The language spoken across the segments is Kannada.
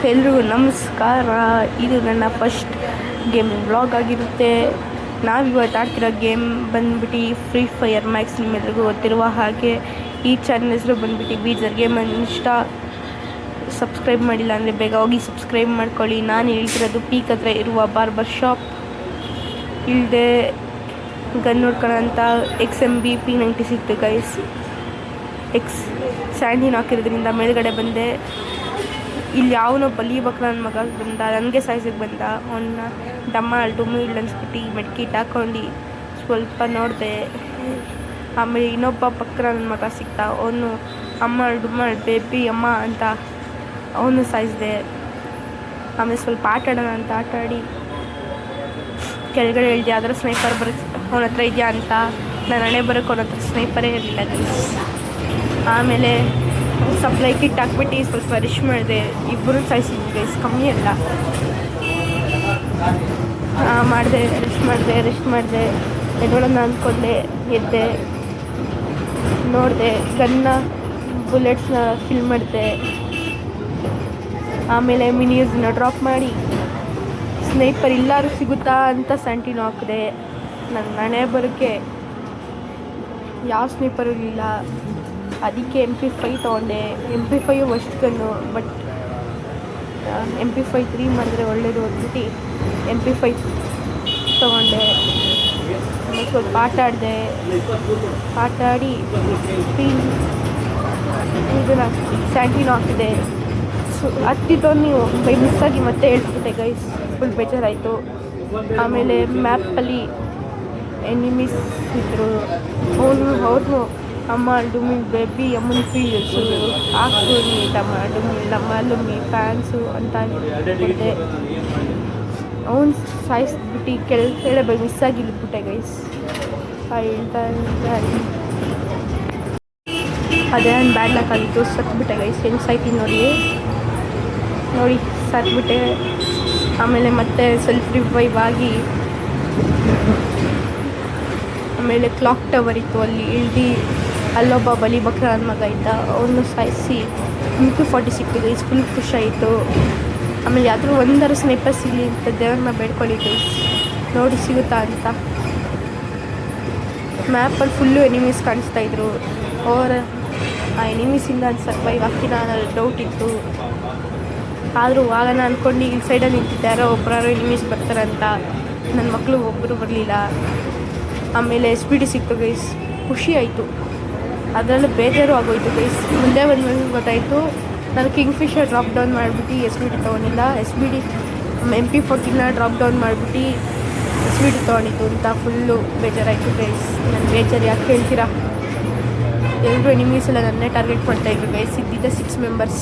ಎಲ್ರಿಗೂ ನಮಸ್ಕಾರ. ಇದು ನನ್ನ ಫಸ್ಟ್ ಗೇಮಿಂಗ್ ವ್ಲಾಗ್ ಆಗಿರುತ್ತೆ. ನಾವಿವತ್ತು ಆಡ್ತಿರೋ ಗೇಮ್ ಬಂದ್ಬಿಟ್ಟು ಫ್ರೀ ಫೈರ್ ಮ್ಯಾಕ್ಸ್. ನಿಮ್ಮೆಲ್ರಿಗೂ ಗೊತ್ತಿರುವ ಹಾಗೆ ಈ ಚಾನಲ್ ಹೆಸರು ಬಂದ್ಬಿಟ್ಟು ಬೀಜರ್ ಗೇಮ್ ಇಷ್ಟ. ಸಬ್ಸ್ಕ್ರೈಬ್ ಮಾಡಿಲ್ಲ ಅಂದರೆ ಬೇಗ ಹೋಗಿ ಸಬ್ಸ್ಕ್ರೈಬ್ ಮಾಡ್ಕೊಳ್ಳಿ. ನಾನು ಹೇಳ್ತಿರೋದು ಪೀಕ್ ಹತ್ರ ಇರುವ ಬಾರ್ಬರ್ ಶಾಪ್. ಇಲ್ಲದೆ ಗನ್ ನೋಡ್ಕೊಳ್ಳೋಂಥ XMB P90 ಸಿಕ್ತು ಗೈಸ್. ಸ್ಯಾಂಡಿನ ಹಾಕಿರೋದ್ರಿಂದ ಮೇಲ್ಗಡೆ ಬಂದೆ. ಇಲ್ಲಿ ಯಾವನೋ ಬಲಿ ಬಕ್ರ ನನ್ನ ಮಗ ಬಂದ, ನನಗೆ ಸಾಯ್ಸಕ್ಕೆ ಬಂದ. ಅವನ್ನ ಡಮಾಲ್ ಡುಮಿಲ್ ಅನ್ಸ್ಬಿಟ್ಟು ಮೆಡ್ಕಿಟ್ ಹಾಕ್ಕೊಂಡು ಸ್ವಲ್ಪ ನೋಡಿದೆ. ಆಮೇಲೆ ಇನ್ನೊಬ್ಬ ಬಕ್ರ ನನ್ನ ಮಗ ಸಿಕ್ತ. ಅವನು ಅಮ್ಮಳ್ ಡುಮ್ಮಳ್ ಬೇಬಿ ಅಮ್ಮ ಅಂತ ಅವನು ಸಾಯಿಸಿದೆ. ಆಮೇಲೆ ಸ್ವಲ್ಪ ಆಟಾಡೋಣ ಅಂತ ಆಟಾಡಿ ಕೆಳಗಡೆ ಹೇಳಿದೆ. ಅದರ ಸ್ನೈಪರ್ ಅವನ ಹತ್ರ ಇದೆಯಾ ಅಂತ. ನನ್ನ ಹಣೆ ಬರೋಕ್ಕೆ ಅವನ ಹತ್ರ ಸ್ನೈಪರೇ ಇರಲಿಲ್ಲ ಗೈಸ್. ಆಮೇಲೆ ಸಪ್ಲೈ ಕಿಟ್ ಹಾಕ್ಬಿಟ್ಟು ಸ್ವಲ್ಪ ರಿಶ್ ಮಾಡಿದೆ. ಇಬ್ಬರು ಸಾಯಿಸಿದ್ವಿ ಗೈಸ್, ಕಮ್ಮಿ ಅಲ್ಲ. ರೆಸ್ಟ್ ಮಾಡಿದೆ ಎದ್ದೋಳನ್ನ ಅಂದ್ಕೊಂಡೆ. ಎದ್ದೆ, ನೋಡಿದೆ, ಗನ್ನ ಬುಲೆಟ್ಸ್ನ ಫಿಲ್ ಮಾಡಿದೆ. ಆಮೇಲೆ ಮಿನಿಯರ್ಸ್ನ ಡ್ರಾಪ್ ಮಾಡಿ ಸ್ನೈಪರ್ ಎಲ್ಲರೂ ಸಿಗುತ್ತಾ ಅಂತ ಸ್ಯಾಂಟಿನೋ ಹಾಕಿದೆ. ನನ್ನ ಹಣೆ ಬರೋಕ್ಕೆ ಯಾವ ಸ್ನೈಪರ್ ಇರಲಿಲ್ಲ. ಅದಕ್ಕೆ MP5 ತೊಗೊಂಡೆ. MP5 worst gun, but MP5 3 ಮಾಡಿದ್ರೆ ಒಳ್ಳೇದು ಅಂದ್ಬಿಟ್ಟು MP5 ತೊಗೊಂಡೆ. ಆಮೇಲೆ ಸ್ವಲ್ಪ ಆಟಾಡಿ ಇದನ್ನು ಸ್ಯಾಂಟಿನೋ ಹಾಕಿದೆ. ಹತ್ತಿದ್ದು ನೀವು ಬೈ ಮಿಸ್ಸಾಗಿ ಮತ್ತೆ ಹೇಳ್ಬಿಟ್ಟೆ ಗೈಸ್, ಫುಲ್ ಬೇಜಾರಾಯಿತು. ಆಮೇಲೆ ಮ್ಯಾಪಲ್ಲಿ ಎನಿಮೀಸ್ ಇದ್ದರು. ಅವ್ರನ್ನೂ ಅಮ್ಮ ಡುಮ್ಮಿ ಬೇಬಿ ಅಮ್ಮನ ಫೀಲ್ಸು ಹಾಕ್ತೀನಿ ಡಮ್ಮಿ ಫ್ಯಾನ್ಸು ಅಂತ ಹೇಳಿದೆ. ಅವನು ಸಾಯಿಸ್ಬಿಟ್ಟು ಕೆಳಗಡೆ ಬೈ ಮಿಸ್ಸಾಗಿ ಇಲ್ಬಿಟ್ಟೆ ಗೈಸ್. ಹೇಳ್ತಾ ಅದೇ ನನ್ನ ಬ್ಯಾಡ್ ಲಕ್ ಆಗಿತ್ತು. ಸತ್ಬಿಟ್ಟೆ ಗೈಸ್. ಹೆಂಗೆ ಸಾಯ್ತೀನಿ ನೋಡಿ ಸತ್ಬಿಟ್ಟೆ. ಆಮೇಲೆ ಮತ್ತೆ ಸೆಲ್ಫ್ ರಿವೈವ್ ಆಗಿ ಆಮೇಲೆ ಕ್ಲಾಕ್ ಟವರ್ ಇತ್ತು, ಅಲ್ಲಿ ಇಳ್ದು ಅಲ್ಲೊಬ್ಬ ಬಲಿ ಬಕ್ರ ನನ್ನ ಮಗ ಇದ್ದ. ಅವನು ಸಾಯಿಸಿ MP40 ಸಿಕ್ತು ಗೈಸ್. ಫುಲ್ ಖುಷಿಯಾಯಿತು. ಆಮೇಲೆ ಯಾವ್ದಾದ್ರು ಒಂದಾರು ಸ್ನೈಪರ್ ಸಿಗಲಿ ಅಂತ ದೇವ್ರನ್ನ ಬೇಡ್ಕೊಳ್ಳಿ ಗೈಸ್, ನೋಡಿ ಸಿಗುತ್ತಾ ಅಂತ. ಮ್ಯಾಪಲ್ಲಿ ಫುಲ್ಲು ಎನಿಮೀಸ್ ಕಾಣಿಸ್ತಾಯಿದ್ರು. ಆ ಎನಿಮೀಸಿಂದ ನಾನು ಸರ್ವೈವ್ ಆಗ್ತೀನಿ ಅನ್ನೋದು ಡೌಟ್ ಇತ್ತು. ಆದರೂ ಆಗೋಣ ಅಂದ್ಕೊಂಡು ಈ ಸೈಡಲ್ಲಿ ನಿಂತಿದ್ದೆ. ಯಾರೋ ಎನಿಮೀಸ್ ಬರ್ತಾರಂತ. ನನ್ನ ಮಕ್ಕಳು ಒಬ್ಬರು ಬರಲಿಲ್ಲ. ಆಮೇಲೆ SPD ಸಿಕ್ತು ಗೈಸ್, ಖುಷಿ ಆಯಿತು. ಅದರಲ್ಲೂ ಬೇಜಾರು ಆಗೋಯ್ತು ಗೈಸ್. ಮುಂದೆ ಬಂದ್ಮೇಲೆ ಗೊತ್ತಾಯಿತು ನಾನು ಕಿಂಗ್ಫಿಶರ್ ಡ್ರಾಪ್ ಡೌನ್ ಮಾಡಿಬಿಟ್ಟು SPD ತೊಗೊಂಡಿಲ್ಲ. SPD MP40ನ ಡ್ರಾಪ್ ಡೌನ್ ಮಾಡಿಬಿಟ್ಟು SPD ತೊಗೊಂಡಿದ್ದು ಅಂತ ಫುಲ್ಲು ಬೇಜಾರಾಯಿತು ಗೈಸ್. ನನ್ನ ಬೇಜಾರು ಯಾಕೆ ಹೇಳ್ತೀರಾ? ಎಲ್ಲರೂ ಎನಿಮೀಸ್ ಎಲ್ಲ ನನ್ನೇ ಟಾರ್ಗೆಟ್ ಮಾಡ್ತಾಯಿದ್ರು ಗೈಸ್. ಇದ್ದಿದ್ದ 6 ಮೆಂಬರ್ಸ್.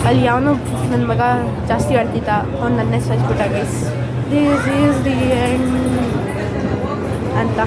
ಅಲ್ಲಿ ಯಾವನೋ ನನ್ನ ಮಗ ಜಾಸ್ತಿ ಆಡ್ತಿದ್ದ, ಅವ್ನು ನನ್ನೇ ಸಾಯಿಸ್ಬಿಟ್ಟ guys. This is the end ಅಂತ